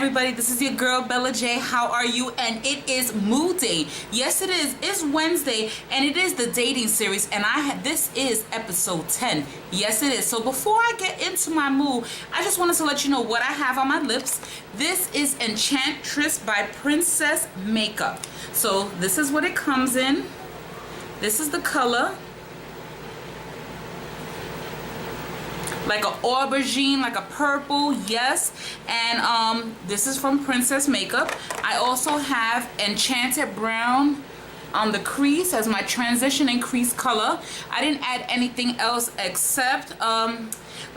everybody, this is your girl Bella J. How are you? And it is Moo Day. Yes, it is. It's Wednesday, and it is the dating series, and this is episode 10. Yes, it is. So before I get into my mood, I just wanted to let you know what I have on my lips. This is Enchantress by Prinsess Makeup. So this is what it comes in. This is the color. Like an aubergine, like a purple, yes. And this is from Princess Makeup. I also have Enchanted Brown on the crease as my transitioning crease color. I didn't add anything else except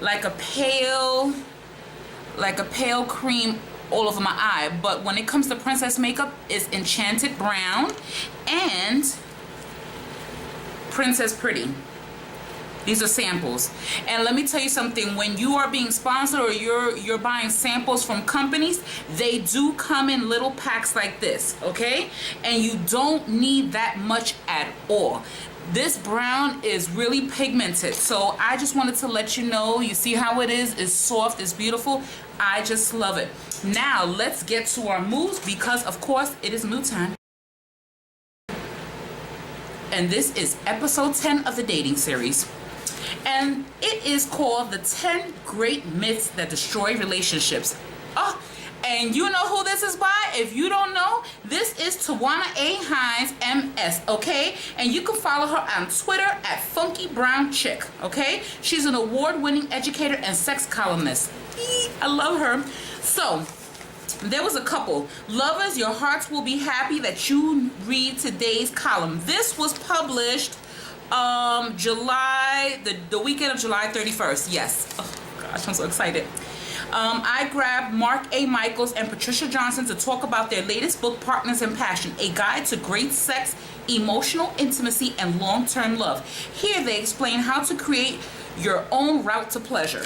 like a pale cream all over my eye. But when it comes to Princess Makeup, it's Enchanted Brown and Princess Pretty. These are samples. And let me tell you something, when you are being sponsored or you're buying samples from companies, they do come in little packs like this, okay? And you don't need that much at all. This brown is really pigmented, so I just wanted to let you know. You see how it is? It's soft, it's beautiful. I just love it. Now let's get to our moves, because of course it is Moo Time. And this is episode 10 of the dating series. And it is called The 10 Great Myths That Destroy Relationships. Oh, and you know who this is by? If you don't know, this is Tawana A. Hines, MS, okay? And you can follow her on Twitter at Funky Brown Chick, okay? She's an award-winning educator and sex columnist. I love her. So, there was a couple. Lovers, your hearts will be happy that you read today's column. This was published the weekend of July 31st. Yes. Oh gosh, I'm so excited. I grabbed Mark A. Michaels and Patricia Johnson to talk about their latest book, Partners in Passion, a guide to great sex, emotional intimacy, and long-term love. Here they explain how to create your own route to pleasure.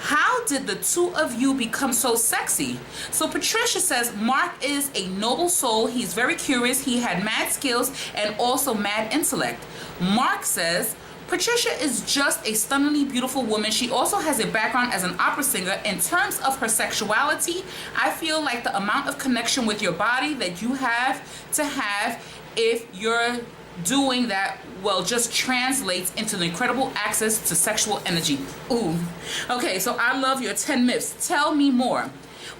How did the two of you become so sexy? So Patricia says Mark is a noble soul. He's very curious. He had mad skills and also mad intellect. Mark says Patricia is just a stunningly beautiful woman. She also has a background as an opera singer. In terms of her sexuality, I feel like the amount of connection with your body that you have to have if you're doing that, well, just translates into an incredible access to sexual energy. Ooh. Okay, so I love your 10 myths. Tell me more.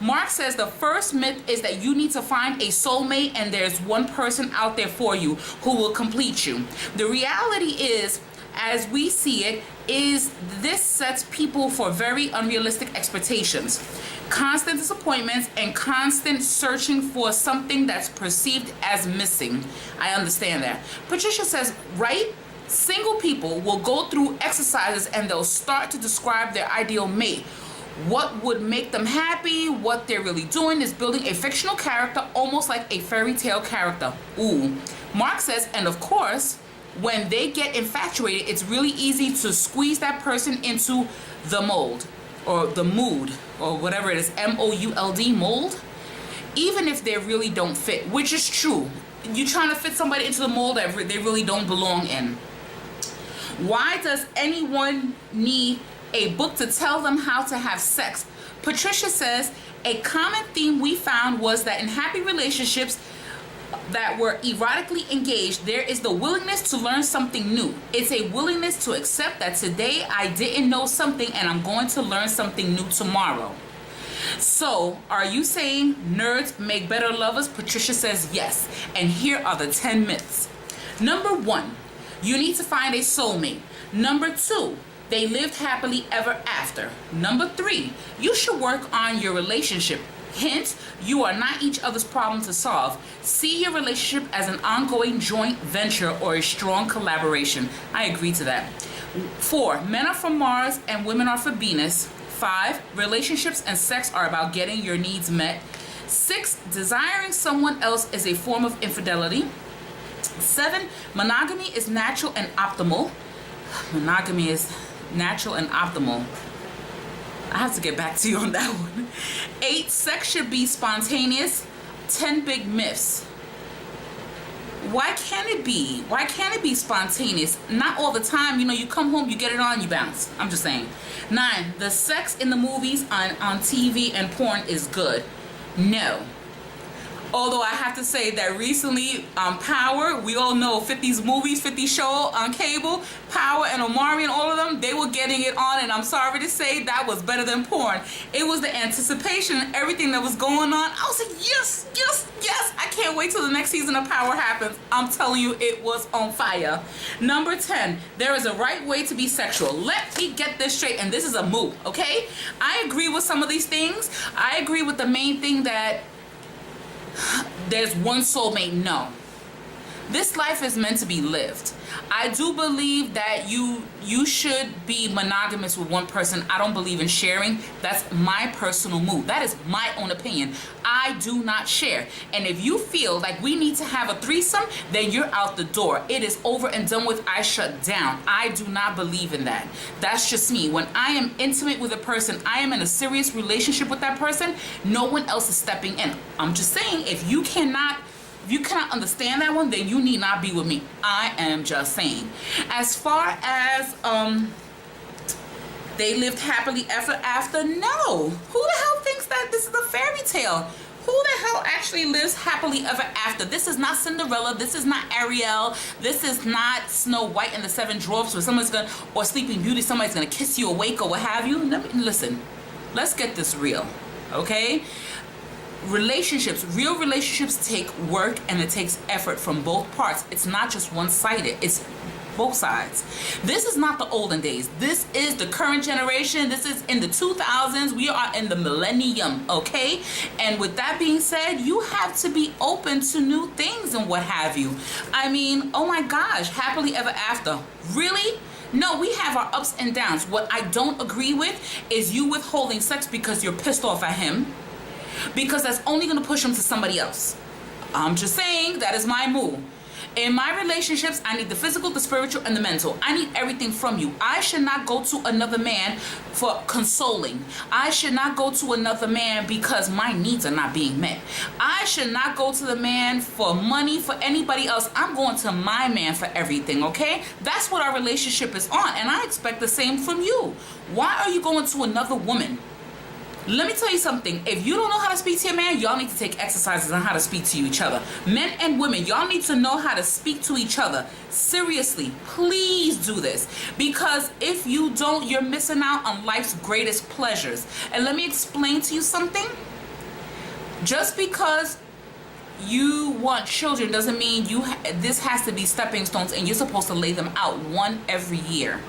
Mark says the first myth is that you need to find a soulmate and there's one person out there for you who will complete you. The reality is, as we see it, is this sets people for very unrealistic expectations. Constant disappointments and constant searching for something that's perceived as missing. I understand that. Patricia says, right? Single people will go through exercises and they'll start to describe their ideal mate. What would make them happy, what they're really doing is building a fictional character, almost like a fairy tale character. Ooh. Mark says, and of course, when they get infatuated, it's really easy to squeeze that person into the mold or the mood or whatever it is, M-O-U-L-D, mold, even if they really don't fit, which is true. You're trying to fit somebody into the mold that they really don't belong in. Why does anyone need a book to tell them how to have sex? Patricia says a common theme we found was that in happy relationships that were erotically engaged, there is the willingness to learn something new. It's a willingness to accept that today I didn't know something and I'm going to learn something new tomorrow. So, are you saying nerds make better lovers? Patricia says yes. And here are the 10 myths. Number 1, you need to find a soulmate. Number 2, they lived happily ever after. Number 3, you should work on your relationship. Hint, you are not each other's problem to solve. See your relationship as an ongoing joint venture or a strong collaboration. I agree to that. 4, men are from Mars and women are for Venus. 5, relationships and sex are about getting your needs met. 6, desiring someone else is a form of infidelity. 7, monogamy is natural and optimal. Monogamy is natural and optimal. I have to get back to you on that one. 8, sex should be spontaneous. 10 big myths. Why can't it be? Why can't it be spontaneous? Not all the time. You know, you come home, you get it on, you bounce. I'm just saying. 9, the sex in the movies on TV and porn is good. No. Although I have to say that recently on Power, we all know 50's movies, 50 show on cable, Power and Omari and all of them, they were getting it on, and I'm sorry to say that was better than porn. It was the anticipation and everything that was going on. I was like, yes, yes, yes. I can't wait till the next season of Power happens. I'm telling you, it was on fire. Number 10, there is a right way to be sexual. Let me get this straight, and this is a moo, okay? I agree with some of these things. I agree with the main thing that there's one soulmate. No, this life is meant to be lived. I do believe that you should be monogamous with one person. I don't believe in sharing. That's my personal mood. That is my own opinion. I do not share. And if you feel like we need to have a threesome, then you're out the door. It is over and done with. I shut down. I do not believe in that. That's just me. When I am intimate with a person, I am in a serious relationship with that person, no one else is stepping in. I'm just saying, if you cannot understand that one, then you need not be with me. I am just saying. As far as they lived happily ever after, no. Who the hell thinks that this is a fairy tale? Who the hell actually lives happily ever after? This is not Cinderella. This is not Ariel. This is not Snow White and the Seven Dwarfs, where or Sleeping Beauty, somebody's gonna kiss you awake or what have you. Listen, let's get this real, okay? Real relationships take work, and it takes effort from both parts. It's not just one-sided. It's both sides. This is not the olden days. This is the current generation. This is in the 2000s. We are in the millennium, okay? And with that being said, you have to be open to new things and what have you. I mean, oh my gosh, happily ever after. Really? No, we have our ups and downs. What I don't agree with is you withholding sex because you're pissed off at him, because that's only going to push him to somebody else. I'm just saying, that is my move. In my relationships, I need the physical, the spiritual, and the mental. I need everything from you. I should not go to another man for consoling. I should not go to another man because my needs are not being met. I should not go to the man for money, for anybody else. I'm going to my man for everything, okay? That's what our relationship is on, and I expect the same from you. Why are you going to another woman? Let me tell you something. If you don't know how to speak to your man, y'all need to take exercises on how to speak to each other. Men and women, y'all need to know how to speak to each other. Seriously, please do this. Because if you don't, you're missing out on life's greatest pleasures. And let me explain to you something. Just because you want children doesn't mean this has to be stepping stones and you're supposed to lay them out one every year.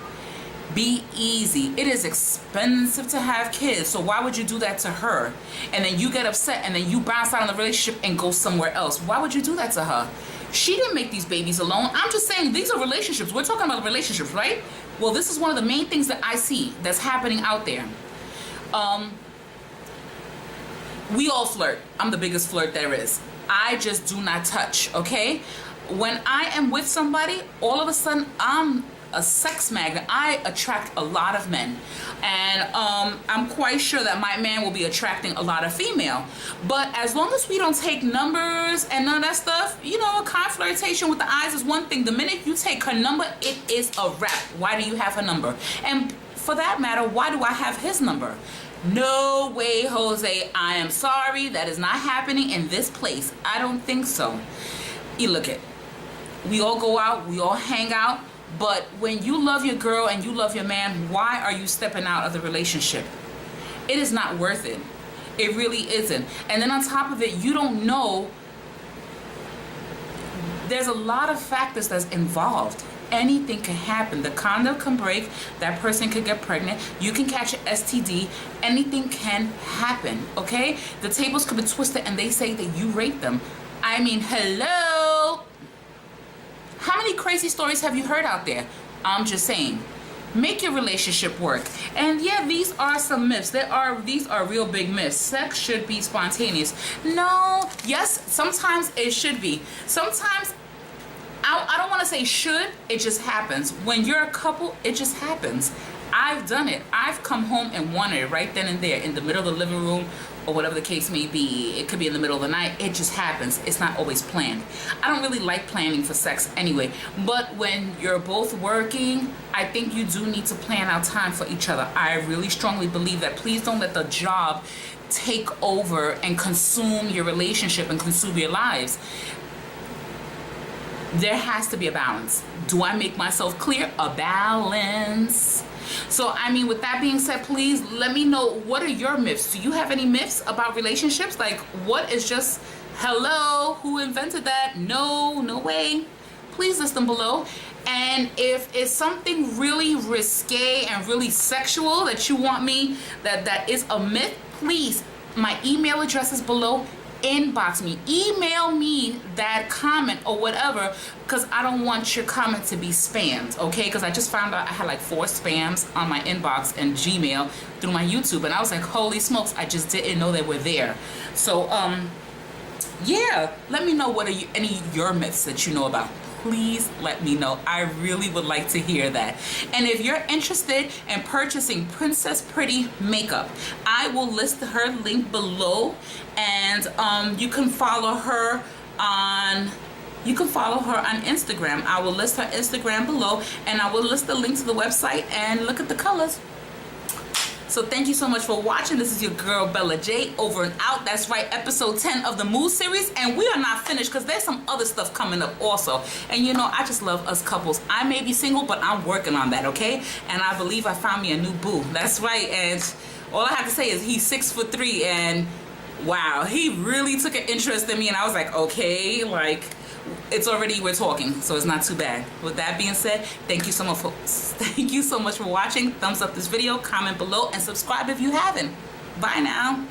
Be easy. It is expensive to have kids, so why would you do that to her? And then you get upset and then you bounce out of the relationship and go somewhere else. Why would you do that to her? She didn't make these babies alone. I'm just saying, these are relationships. We're talking about relationships, right? Well, this is one of the main things that I see that's happening out there. We all flirt. I'm the biggest flirt there is. I just do not touch, okay? When I am with somebody, all of a sudden I'm a sex magnet. I attract a lot of men, and I'm quite sure that my man will be attracting a lot of female. But as long as we don't take numbers and none of that stuff, you know, a kind of flirtation with the eyes is one thing. The minute you take her number, it is a wrap. Why do you have her number? And for that matter, why do I have his number? No way, Jose. I am sorry. That is not happening in this place. I don't think so. You look at, we all go out, we all hang out. But when you love your girl and you love your man, why are you stepping out of the relationship? It is not worth it. It really isn't. And then on top of it, you don't know. There's a lot of factors that's involved. Anything can happen. The condom can break. That person could get pregnant. You can catch an STD. Anything can happen, okay? The tables could be twisted and they say that you raped them. I mean, hello? How many crazy stories have you heard out there? I'm just saying, make your relationship work. And yeah, these are some myths. These are real big myths. Sex should be spontaneous. No, yes, sometimes it should be. Sometimes, I don't want to say should, it just happens. When you're a couple, it just happens. I've done it. I've come home and wanted it right then and there in the middle of the living room or whatever the case may be. It could be in the middle of the night. It just happens. It's not always planned. I don't really like planning for sex anyway, but when you're both working, I think you do need to plan out time for each other. I really strongly believe that. Please don't let the job take over and consume your relationship and consume your lives. There has to be a balance. Do I make myself clear? A balance. So, I mean, with that being said, please let me know, what are your myths? Do you have any myths about relationships? Like, what is just, hello, who invented that? No, no way. Please list them below. And if it's something really risque and really sexual that you want me, that is a myth, please, my email address is below. Inbox me, email me that comment or whatever, because I don't want your comment to be spammed, okay? Because I just found out I had like 4 spams on my inbox and Gmail through my YouTube, and I was like, holy smokes, I just didn't know they were there. So yeah, let me know what are any of your myths that you know about. Please let me know. I really would like to hear that. And if you're interested in purchasing Princess Pretty makeup, I will list her link below, and you can follow her on Instagram. I will list her Instagram below, and I will list the link to the website, and look at the colors. So thank you so much for watching. This is your girl Bella J, over and out. That's right, episode 10 of the Moo series. And we are not finished, because there's some other stuff coming up also. And you know, I just love us couples. I may be single, but I'm working on that, okay? And I believe I found me a new boo. That's right. And all I have to say is he's 6'3", and wow, he really took an interest in me. And I was like, okay, like, it's already, we're talking, so it's not too bad. With that being said, thank you so much for watching. Thumbs up this video, comment below, and subscribe if you haven't. Bye now.